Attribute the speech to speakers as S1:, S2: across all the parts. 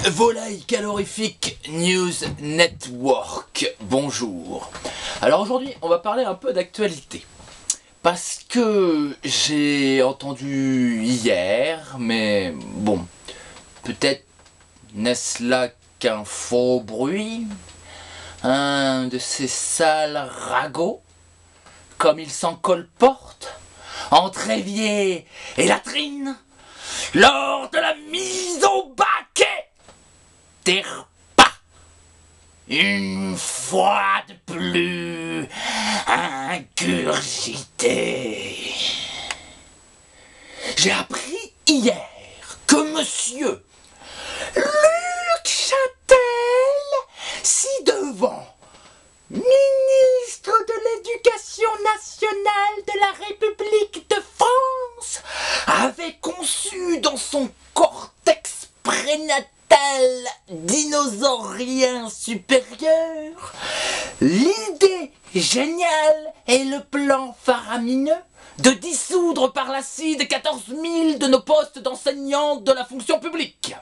S1: Volaille calorifique News Network, bonjour. Alors aujourd'hui on va parler un peu d'actualité. Parce que j'ai entendu hier, mais bon, peut-être n'est-ce là qu'un faux bruit, un de ces sales ragots, comme il s'en colporte, entre évier et latrine, lors de la mise au baquet des repas. Une fois de plus, ingurgité. J'ai appris hier que monsieur Luc Chatel, ci-devant ministre de l'Éducation nationale de la République de France, avait conçu dans son cortex prénatal dinosaurien supérieur l'idée géniale et le plan faramineux de dissoudre par l'acide 14 000 de nos postes d'enseignants de la fonction publique,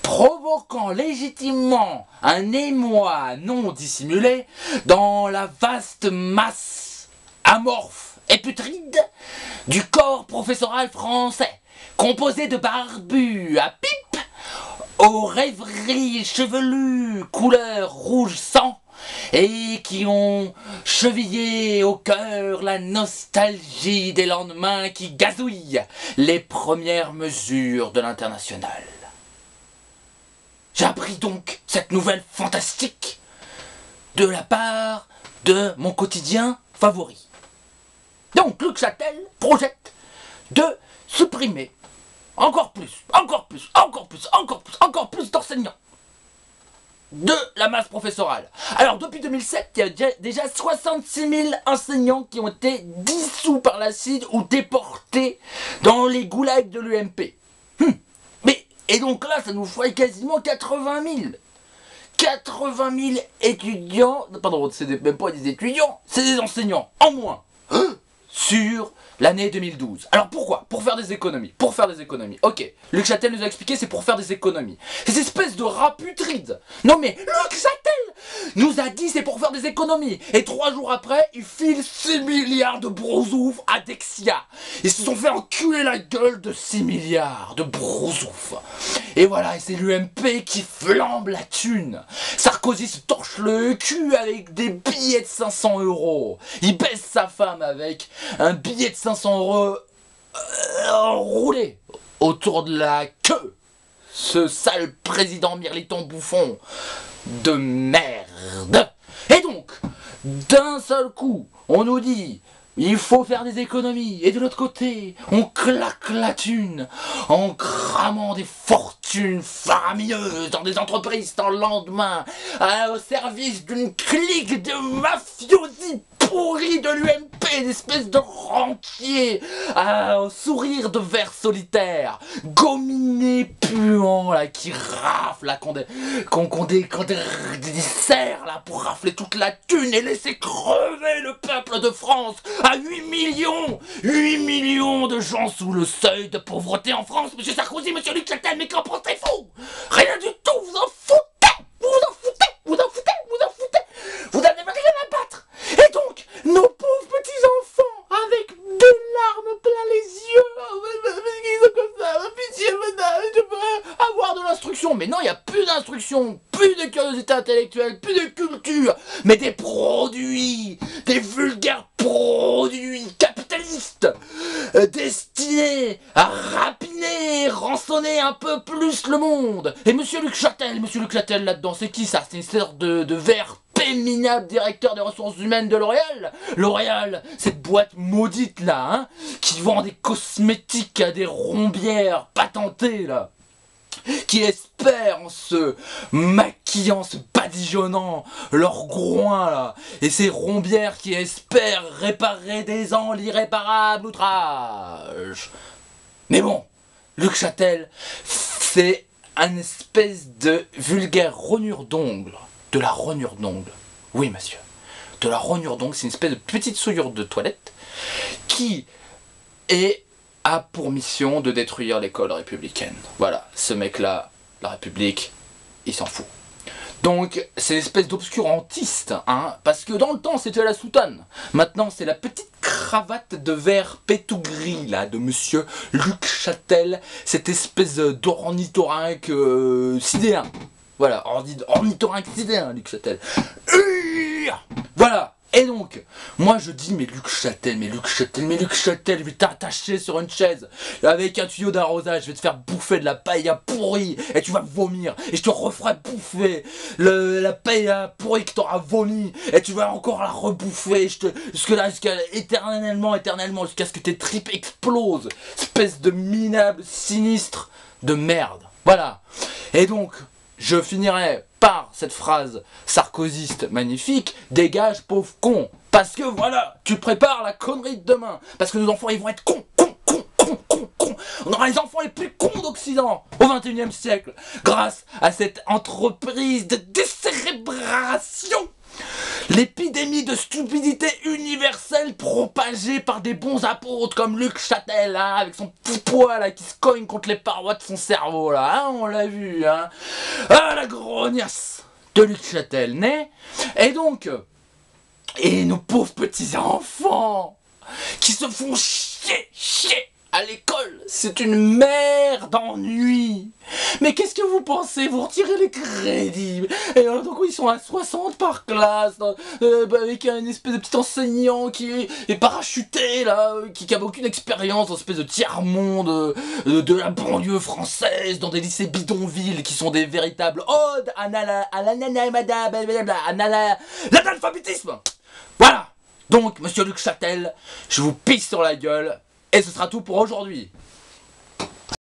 S1: provoquant légitimement un émoi non dissimulé dans la vaste masse amorphe et putride du corps professoral français, composé de barbus à pipe, aux rêveries chevelues couleur rouge sang, et qui ont chevillé au cœur la nostalgie des lendemains qui gazouillent les premières mesures de l'international. J'ai appris donc cette nouvelle fantastique de la part de mon quotidien favori. Donc Luc Chatel projette de supprimer encore plus d'enseignants de la masse professorale. Alors depuis 2007, il y a déjà 66 000 enseignants qui ont été dissous par l'acide ou déportés dans les goulags de l'UMP. Et donc là, ça nous ferait quasiment 80 000. 80 000 étudiants, pardon, c'est même pas des étudiants, c'est des enseignants en moins sur l'année 2012. Alors pourquoi? Pour faire des économies. Ok, Luc Chatel nous a expliqué, c'est pour faire des économies. Ces espèces de rats putrides. Non mais Luc Chatel nous a dit c'est pour faire des économies. Et 3 jours après, il file 6 milliards de brousouf à Dexia. Ils se sont fait enculer la gueule de 6 milliards de brousouf. Et voilà, et c'est l'UMP qui flambe la thune. Sarkozy se torche le cul avec des billets de 500 €. Il baisse sa femme avec un billet de 500 € roulé autour de la queue. Ce sale président mirliton bouffon de merde. Et donc, d'un seul coup, on nous dit il faut faire des économies, et de l'autre côté, on claque la thune en cramant des fortunes faramineuses dans des entreprises sans lendemain, au service d'une clique de mafiosi pourris de l'UMP, une espèce de rentier, au sourire de vers solitaire, gominé puant là, qui rafle là, qu'on dessert là pour rafler toute la thune et laisser crever le peuple de France à 8 millions de gens sous le seuil de pauvreté en France. Monsieur Sarkozy, monsieur Luc Chatel, mais qu'en pensez-vous? Rien du tout, vous en foutez. Vous n'avez rien à battre. Et donc, nos pauvres petits-enfants, avec des larmes plein les yeux, ils sont comme ça, pitié madame, je veux avoir de l'instruction. Mais non, il n'y a plus d'instruction, plus de curiosité intellectuelle, plus de culture, mais des produits, des vulgaires produits capitalistes, destinés à rapiner, rançonner un peu plus le monde. Et monsieur Luc Chatel là-dedans, c'est qui ça? C'est une sorte de vert minable directeur des ressources humaines de L'Oréal. L'Oréal, cette boîte maudite là, hein, qui vend des cosmétiques à des rombières patentées là, qui espèrent en se maquillant, se badigeonnant leur groin là, et ces rombières qui espèrent réparer l'irréparable outrage. Mais bon, Luc Chatel, c'est un espèce de vulgaire rognure d'ongles. De la rognure d'ongles. Oui, monsieur. De la rognure d'ongles, c'est une espèce de petite souillure de toilette qui a pour mission de détruire l'école républicaine. Voilà, ce mec-là, la République, il s'en fout. Donc, c'est une espèce d'obscurantiste, hein, parce que dans le temps, c'était la soutane. Maintenant, c'est la petite cravate de verre pétou gris, là, de monsieur Luc Châtel, cette espèce d'ornithorynque sidéen. Voilà, ornithorynque sidéen, Luc Châtel. Voilà. Et donc, moi je dis, mais Luc Châtel, je vais t'attacher sur une chaise, avec un tuyau d'arrosage, je vais te faire bouffer de la paella pourrie, et tu vas vomir, et je te referai bouffer la paella pourrie que t'auras vomi, et tu vas encore la rebouffer, jusqu'à éternellement, jusqu'à ce que tes tripes explosent, espèce de minable, sinistre de merde. Voilà. Et donc, je finirai par cette phrase sarkozyste magnifique, dégage pauvre con. Parce que voilà, tu prépares la connerie de demain. Parce que nos enfants, ils vont être cons. On aura les enfants les plus cons d'Occident au XXIe siècle. Grâce à cette entreprise de décérébration. L'épidémie de stupidité universelle propagée par des bons apôtres comme Luc Châtel, hein, avec son petit poids là qui se cogne contre les parois de son cerveau là, hein, on l'a vu, hein. Ah, la grognasse de Luc Châtel, né. Et donc, et nos pauvres petits enfants qui se font chier à l'école, c'est une mer d'ennui. Mais qu'est-ce que vous pensez? Vous retirez les crédits. Et alors, donc, ils sont à 60 par classe, avec un espèce de petit enseignant qui est parachuté, là, qui a aucune expérience dans une espèce de tiers-monde de la banlieue française, dans des lycées bidonvilles qui sont des véritables odes à l'analphabétisme. Voilà. Donc, monsieur Luc Châtel, je vous pisse sur la gueule. Et ce sera tout pour aujourd'hui.